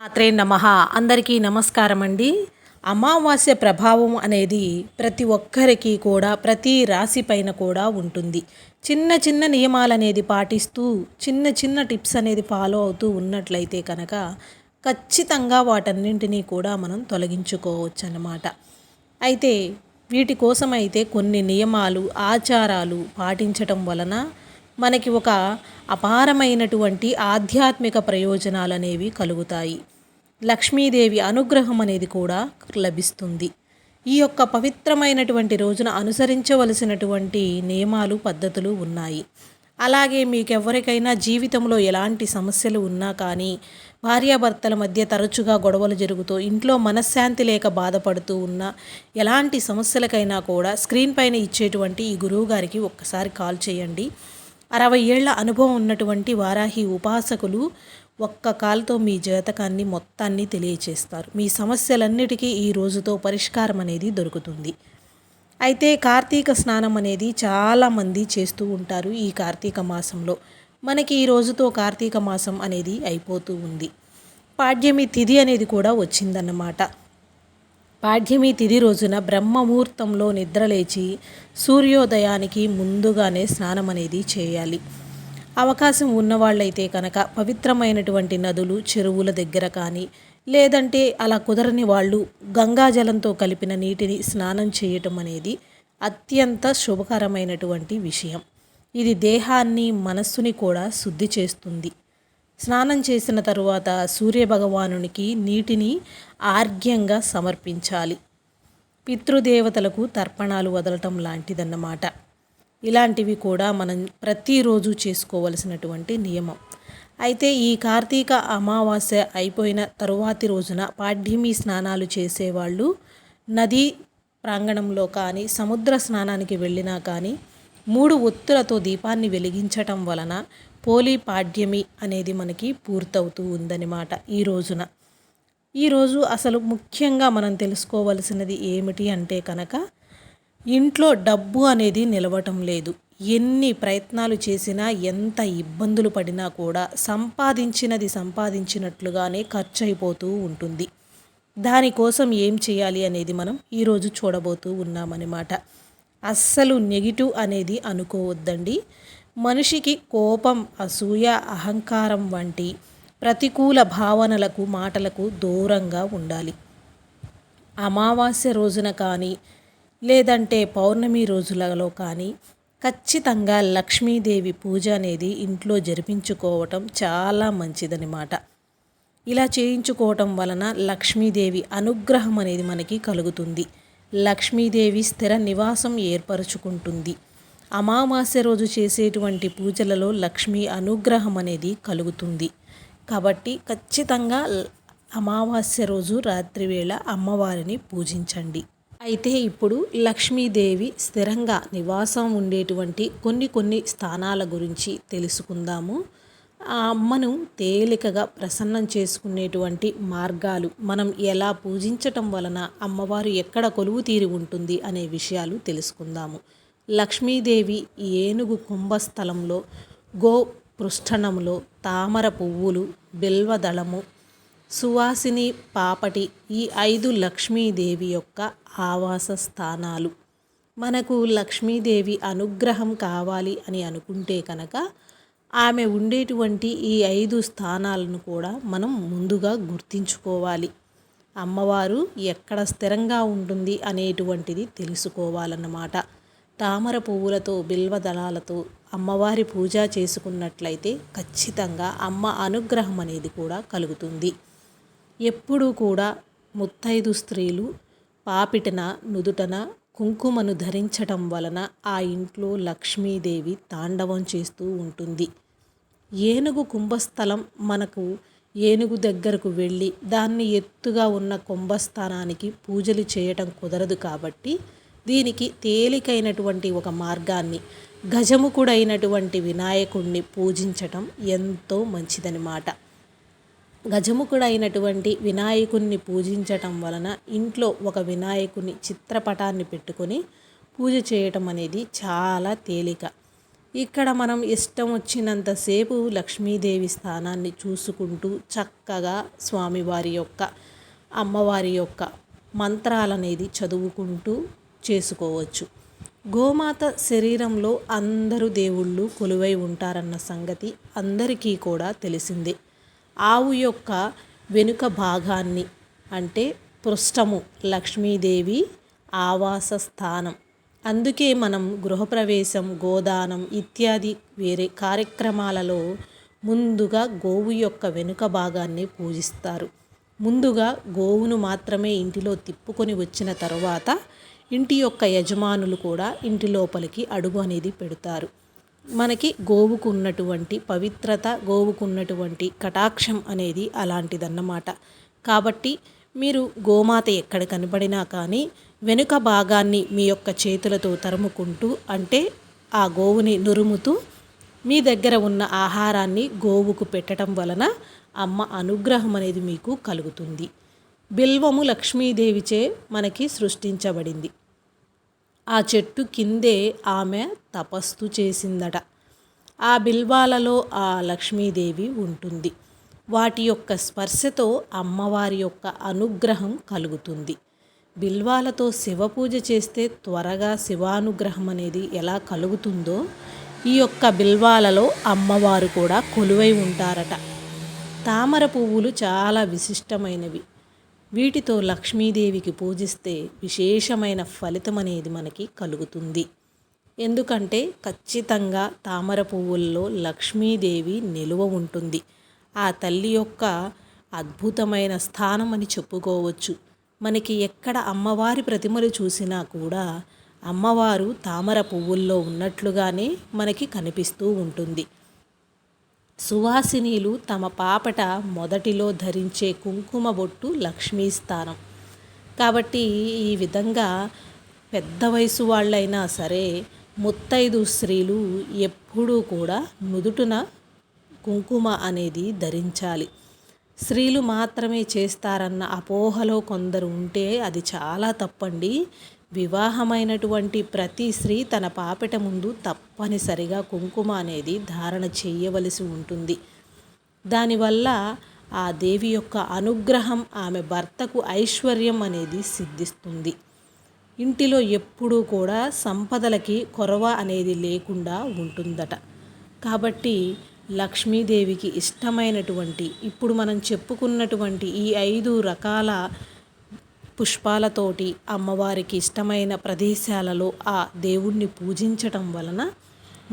మాత్రే నమః. అందరికీ నమస్కారం అండి. అమావాస్య ప్రభావం అనేది ప్రతి ఒక్కరికి కూడా ప్రతి రాశి పైన కూడా ఉంటుంది. చిన్న చిన్న నియమాలు అనేది పాటిస్తూ చిన్న చిన్న టిప్స్ అనేది ఫాలో అవుతూ ఉన్నట్లయితే కనుక ఖచ్చితంగా వాటన్నింటినీ కూడా మనం తొలగించుకోవచ్చు అన్నమాట. అయితే వీటి కోసం అయితే కొన్ని నియమాలు ఆచారాలు పాటించటం వలన మనకి ఒక అపారమైనటువంటి ఆధ్యాత్మిక ప్రయోజనాలు అనేవి కలుగుతాయి. లక్ష్మీదేవి అనుగ్రహం అనేది కూడా లభిస్తుంది. ఈ యొక్క పవిత్రమైనటువంటి రోజున అనుసరించవలసినటువంటి నియమాలు పద్ధతులు ఉన్నాయి. అలాగే మీకెవరికైనా జీవితంలో ఎలాంటి సమస్యలు ఉన్నా కానీ భార్యాభర్తల మధ్య తరచుగా గొడవలు జరుగుతూ ఇంట్లో మనశ్శాంతి లేక బాధపడుతూ ఉన్న ఎలాంటి సమస్యలకైనా కూడా స్క్రీన్ పైన ఇచ్చేటువంటి ఈ గురువు గారికి ఒక్కసారి కాల్ చేయండి. 60 ఏళ్ల అనుభవం ఉన్నటువంటి వారాహి ఉపాసకులు ఒక్క కాల్తో మీ జాతకాన్ని మొత్తాన్ని తెలియచేస్తారు. మీ సమస్యలన్నిటికీ ఈ రోజుతో పరిష్కారం అనేది దొరుకుతుంది. అయితే కార్తీక స్నానం అనేది చాలామంది చేస్తూ ఉంటారు. ఈ కార్తీక మాసంలో మనకి ఈ రోజుతో కార్తీక మాసం అనేది అయిపోతూ ఉంది. పాడ్యమి తిథి అనేది కూడా వచ్చిందన్నమాట. పాడ్యమి తిథి రోజున బ్రహ్మముహూర్తంలో నిద్రలేచి సూర్యోదయానికి ముందుగానే స్నానం అనేది చేయాలి. అవకాశం ఉన్నవాళ్ళైతే కనుక పవిత్రమైనటువంటి నదులు చెరువుల దగ్గర కానీ లేదంటే అలా కుదరని వాళ్ళు గంగాజలంతో కలిపిన నీటిని స్నానం చేయటం అనేది అత్యంత శుభకరమైనటువంటి విషయం. ఇది దేహాన్ని మనస్సుని కూడా శుద్ధి చేస్తుంది. స్నానం చేసిన తరువాత సూర్యభగవానునికి నీటిని ఆర్ఘ్యంగా సమర్పించాలి. పితృదేవతలకు తర్పణాలు వదలటం లాంటిదన్నమాట. ఇలాంటివి కూడా మనం ప్రతిరోజు చేసుకోవలసినటువంటి నియమం. అయితే ఈ కార్తీక అమావాస్య అయిపోయిన తరువాతి రోజున పాడ్యమి స్నానాలు చేసేవాళ్ళు నదీ ప్రాంగణంలో కానీ సముద్ర స్నానానికి వెళ్ళినా కానీ 3 ఒత్తులతో దీపాన్ని వెలిగించటం వలన పోలి పాడ్యమి అనేది మనకి పూర్తవుతూ ఉందన్నమాట. ఈరోజు అసలు ముఖ్యంగా మనం తెలుసుకోవలసినది ఏమిటి అంటే కనుక ఇంట్లో డబ్బు అనేది నిలవటం లేదు. ఎన్ని ప్రయత్నాలు చేసినా ఎంత ఇబ్బందులు పడినా కూడా సంపాదించినది సంపాదించినట్లుగానే ఖర్చు అయిపోతూ ఉంటుంది. దానికోసం ఏం చేయాలి అనేది మనం ఈరోజు చూడబోతూ ఉన్నామన్నమాట. అస్సలు నెగిటివ్ అనేది అనుకోవద్దండి. మనిషికి కోపం అసూయ అహంకారం వంటి ప్రతికూల భావనలకు మాటలకు దూరంగా ఉండాలి. అమావాస్య రోజున కానీ లేదంటే పౌర్ణమి రోజులలో కానీ ఖచ్చితంగా లక్ష్మీదేవి పూజ అనేది ఇంట్లో జరిపించుకోవటం చాలా మంచిదన్నమాట. ఇలా చేయించుకోవటం వలన లక్ష్మీదేవి అనుగ్రహం అనేది మనకి కలుగుతుంది. లక్ష్మీదేవి స్థిర నివాసం ఏర్పరచుకుంటుంది. అమావాస్య రోజు చేసేటువంటి పూజలలో లక్ష్మీ అనుగ్రహం అనేది కలుగుతుంది. కాబట్టి ఖచ్చితంగా అమావాస్య రోజు రాత్రివేళ అమ్మవారిని పూజించండి. అయితే ఇప్పుడు లక్ష్మీదేవి స్థిరంగా నివాసం ఉండేటువంటి కొన్ని స్థానాల గురించి తెలుసుకుందాము. ఆ అమ్మను తేలికగా ప్రసన్నం చేసుకునేటువంటి మార్గాలు, మనం ఎలా పూజించటం వలన అమ్మవారు ఎక్కడ కొలువు తీరి ఉంటుంది అనే విషయాలు తెలుసుకుందాము. లక్ష్మీదేవి ఏనుగు కుంభస్థలంలో గో పృష్ఠనంలో తామర పువ్వులు బిల్వదళము సువాసిని పాపటి ఈ 5 లక్ష్మీదేవి యొక్క ఆవాస స్థానాలు. మనకు లక్ష్మీదేవి అనుగ్రహం కావాలి అని అనుకుంటే కనుక ఆమె ఉండేటువంటి ఈ 5 స్థానాలను కూడా మనం ముందుగా గుర్తించుకోవాలి. అమ్మవారు ఎక్కడ స్థిరంగా ఉంటుంది అనేటువంటిది తెలుసుకోవాలన్నమాట. తామర పువ్వులతో బిల్వదళాలతో అమ్మవారి పూజ చేసుకున్నట్లయితే ఖచ్చితంగా అమ్మ అనుగ్రహం అనేది కూడా కలుగుతుంది. ఎప్పుడూ కూడా ముత్తైదు స్త్రీలు పాపిటన నుదుటన కుంకుమను ధరించటం వలన ఆ ఇంట్లో లక్ష్మీదేవి తాండవం చేస్తూ ఉంటుంది. ఏనుగు కుంభస్థలం మనకు ఏనుగు దగ్గరకు వెళ్ళి దాన్ని ఎత్తుగా ఉన్న కుంభస్థానానికి పూజలు చేయటం కుదరదు. కాబట్టి దీనికి తేలికైనటువంటి ఒక మార్గాన్ని గజముఖుడైనటువంటి వినాయకుడిని పూజించటం ఎంతో మంచిదన్నమాట. గజముఖుడైనటువంటి వినాయకుడిని పూజించటం వలన ఇంట్లో ఒక వినాయకుని చిత్రపటాన్ని పెట్టుకొని పూజ చేయటం అనేది చాలా తేలిక. ఇక్కడ మనం ఇష్టం వచ్చినంతసేపు లక్ష్మీదేవి స్థానాన్ని చూసుకుంటూ చక్కగా స్వామివారి యొక్క అమ్మవారి యొక్క మంత్రాలనేది చదువుకుంటూ చేసుకోవచ్చు. గోమాత శరీరంలో అందరూ దేవుళ్ళు కొలువై ఉంటారన్న సంగతి అందరికీ కూడా తెలిసిందే. ఆవు యొక్క వెనుక భాగాన్ని అంటే పృష్ఠము లక్ష్మీదేవి ఆవాస స్థానం. అందుకే మనం గృహప్రవేశం, గోదానం ఇత్యాది వేరే కార్యక్రమాలలో ముందుగా గోవు యొక్క వెనుక భాగాన్ని పూజిస్తారు. ముందుగా గోవును మాత్రమే ఇంటిలో తిప్పుకొని వచ్చిన తర్వాత ఇంటి యొక్క యజమానులు కూడా ఇంటి లోపలికి అడుగు అనేది పెడతారు. మనకి గోవుకు ఉన్నటువంటి పవిత్రత, గోవుకు ఉన్నటువంటి కటాక్షం అనేది అలాంటిదన్నమాట. కాబట్టి మీరు గోమాత ఎక్కడ కనబడినా కానీ వెనుక భాగాన్ని మీ యొక్క చేతులతో తరుముకుంటూ అంటే ఆ గోవుని నురుముతూ మీ దగ్గర ఉన్న ఆహారాన్ని గోవుకు పెట్టడం వలన అమ్మ అనుగ్రహం అనేది మీకు కలుగుతుంది. బిల్వము లక్ష్మీదేవిచే మనకి సృష్టించబడింది. ఆ చెట్టు కిందే ఆమె తపస్సు చేసిందట. ఆ బిల్వాలలో ఆ లక్ష్మీదేవి ఉంటుంది. వాటి యొక్క స్పర్శతో అమ్మవారి యొక్క అనుగ్రహం కలుగుతుంది. బిల్వాలతో శివపూజ చేస్తే త్వరగా శివానుగ్రహం అనేది ఎలా కలుగుతుందో ఈ యొక్క బిల్వాలలో అమ్మవారు కూడా కొలువై ఉంటారట. తామర పువ్వులు చాలా విశిష్టమైనవి. వీటితో లక్ష్మీదేవికి పూజిస్తే విశేషమైన ఫలితం అనేది మనకి కలుగుతుంది. ఎందుకంటే ఖచ్చితంగా తామర పువ్వుల్లో లక్ష్మీదేవి నిలువ ఉంటుంది. ఆ తల్లి యొక్క అద్భుతమైన స్థానం అని చెప్పుకోవచ్చు. మనకి ఎక్కడ అమ్మవారి ప్రతిమలు చూసినా కూడా అమ్మవారు తామర పువ్వుల్లో ఉన్నట్లుగానే మనకి కనిపిస్తూ ఉంటుంది. సువాసినీలు తమ పాపట మొదటిలో ధరించే కుంకుమ బొట్టు లక్ష్మీ స్థానం. కాబట్టి ఈ విధంగా పెద్ద వయసు వాళ్ళైనా సరే ముత్తైదు స్త్రీలు ఎప్పుడూ కూడా నుదుటున కుంకుమ అనేది ధరించాలి. స్త్రీలు మాత్రమే చేస్తారన్న అపోహలో కొందరు ఉంటే అది చాలా తప్పండి. వివాహమైనటువంటి ప్రతి స్త్రీ తన పాపెట ముందు తప్పనిసరిగా కుంకుమ అనేది ధారణ చేయవలసి ఉంటుంది. దానివల్ల ఆ దేవి యొక్క అనుగ్రహం ఆమె భర్తకు ఐశ్వర్యం అనేది సిద్ధిస్తుంది. ఇంటిలో ఎప్పుడూ కూడా సంపదలకి కొరవ అనేది లేకుండా ఉంటుందట. కాబట్టి లక్ష్మీదేవికి ఇష్టమైనటువంటి ఇప్పుడు మనం చెప్పుకున్నటువంటి ఈ 5 రకాల పుష్పాలతోటి అమ్మవారికి ఇష్టమైన ప్రదేశాలలో ఆ దేవుణ్ణి పూజించటం వలన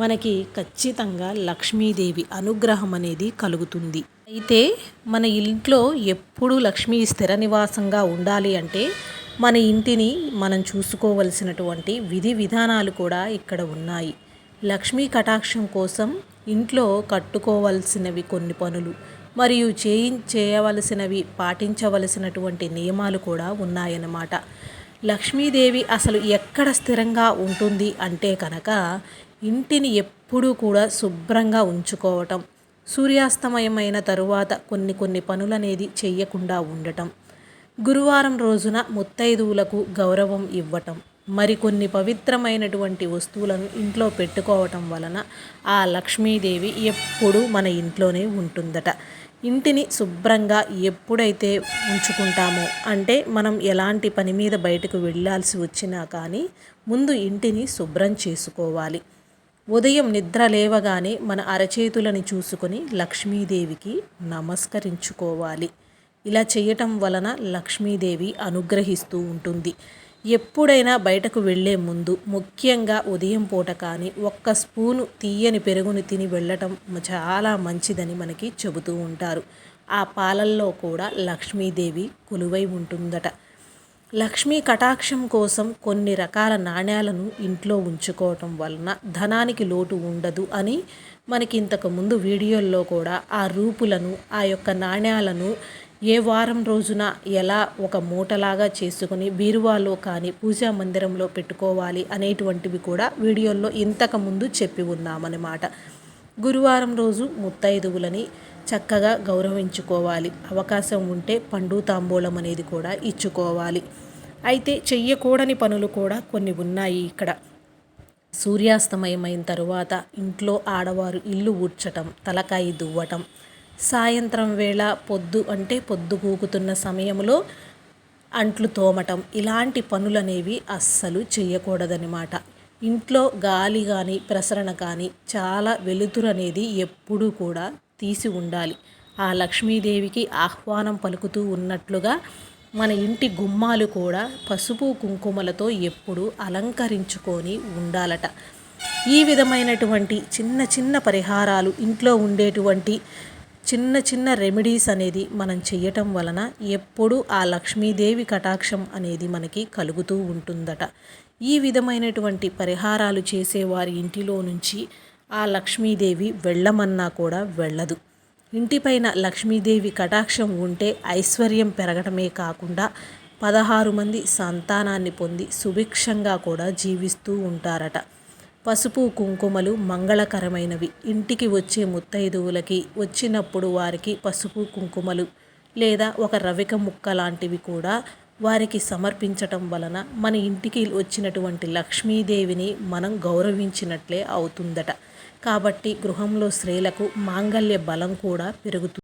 మనకి ఖచ్చితంగా లక్ష్మీదేవి అనుగ్రహం అనేది కలుగుతుంది. అయితే మన ఇంట్లో ఎప్పుడూ లక్ష్మీ స్థిర నివాసంగా ఉండాలి అంటే మన ఇంటిని మనం చూసుకోవలసినటువంటి విధి విధానాలు కూడా ఇక్కడ ఉన్నాయి. లక్ష్మీ కటాక్షం కోసం ఇంట్లో కట్టుకోవలసినవి కొన్ని పనులు మరియు చేయవలసినవి పాటించవలసినటువంటి నియమాలు కూడా ఉన్నాయన్నమాట. లక్ష్మీదేవి అసలు ఎక్కడ స్థిరంగా ఉంటుంది అంటే కనుక ఇంటిని ఎప్పుడూ కూడా శుభ్రంగా ఉంచుకోవటం, సూర్యాస్తమయమైన తరువాత కొన్ని పనులనేది చెయ్యకుండా ఉండటం, గురువారం రోజున ముత్తైదువులకు గౌరవం ఇవ్వటం, మరికొన్ని పవిత్రమైనటువంటి వస్తువులను ఇంట్లో పెట్టుకోవటం వలన ఆ లక్ష్మీదేవి ఎప్పుడూ మన ఇంట్లోనే ఉంటుందట. ఇంటిని శుభ్రంగా ఎప్పుడైతే ఉంచుకుంటామో అంటే మనం ఎలాంటి పని మీద బయటకు వెళ్ళాల్సి వచ్చినా కానీ ముందు ఇంటిని శుభ్రం చేసుకోవాలి. ఉదయం నిద్ర లేవగానే మన అరచేతులని చూసుకొని లక్ష్మీదేవికి నమస్కరించుకోవాలి. ఇలా చేయటం వలన లక్ష్మీదేవి అనుగ్రహిస్తూ ఉంటుంది. ఎప్పుడైనా బయటకు వెళ్ళే ముందు ముఖ్యంగా ఉదయం పూట కానీ 1 స్పూను తీయని పెరుగుని తిని వెళ్ళటం చాలా మంచిదని మనకి చెబుతూ ఉంటారు. ఆ పాలల్లో కూడా లక్ష్మీదేవి కొలువై ఉంటుందట. లక్ష్మీ కటాక్షం కోసం కొన్ని రకాల నాణ్యాలను ఇంట్లో ఉంచుకోవటం వలన ధనానికి లోటు ఉండదు అని మనకి ఇంతకు ముందు వీడియోల్లో కూడా ఆ రూపులను ఆ యొక్క నాణ్యాలను ఏ వారం రోజున ఎలా ఒక మూటలాగా చేసుకుని బీరువాలో కానీ పూజా మందిరంలో పెట్టుకోవాలి అనేటువంటివి కూడా వీడియోల్లో ఇంతకుముందు చెప్పి ఉన్నామన్నమాట. గురువారం రోజు ముత్తైదువులని చక్కగా గౌరవించుకోవాలి. అవకాశం ఉంటే పండు తాంబూలం అనేది కూడా ఇచ్చుకోవాలి. అయితే చెయ్యకూడని పనులు కూడా కొన్ని ఉన్నాయి ఇక్కడ. సూర్యాస్తమయమైన తరువాత ఇంట్లో ఆడవారు ఇల్లు ఊడ్చటం, తలకాయి దువ్వటం, సాయంత్రం వేళ పొద్దు కూకుతున్న సమయంలో అంట్లు తోమటం, ఇలాంటి పనులనేవి అస్సలు చేయకూడదనమాట. ఇంట్లో గాలి కానీ ప్రసరణ కానీ చాలా వెలుతురు అనేది ఎప్పుడూ కూడా తీసి ఉండాలి. ఆ లక్ష్మీదేవికి ఆహ్వానం పలుకుతూ ఉన్నట్లుగా మన ఇంటి గుమ్మాలు కూడా పసుపు కుంకుమలతో ఎప్పుడూ అలంకరించుకొని ఉండాలట. ఈ విధమైనటువంటి చిన్న చిన్న పరిహారాలు, ఇంట్లో ఉండేటువంటి చిన్న చిన్న రెమెడీస్ అనేది మనం చేయటం వలన ఎప్పుడూ ఆ లక్ష్మీదేవి కటాక్షం అనేది మనకి కలుగుతూ ఉంటుందట. ఈ విధమైనటువంటి పరిహారాలు చేసేవారి ఇంటిలో నుంచి ఆ లక్ష్మీదేవి వెళ్ళమన్నా కూడా వెళ్ళదు. ఇంటిపైన లక్ష్మీదేవి కటాక్షం ఉంటే ఐశ్వర్యం పెరగటమే కాకుండా 16 మంది సంతానాన్ని పొంది సుభిక్షంగా కూడా జీవిస్తూ ఉంటారట. పసుపు కుంకుమలు మంగళకరమైనవి. ఇంటికి వచ్చే ముత్తైదువులకి వచ్చినప్పుడు వారికి పసుపు కుంకుమలు లేదా ఒక రవిక ముక్క లాంటివి కూడా వారికి సమర్పించటం వలన మన ఇంటికి వచ్చినటువంటి లక్ష్మీదేవిని మనం గౌరవించినట్లే అవుతుందట. కాబట్టి గృహంలో స్త్రీలకు మాంగళ్య బలం కూడా పెరుగుతుంది.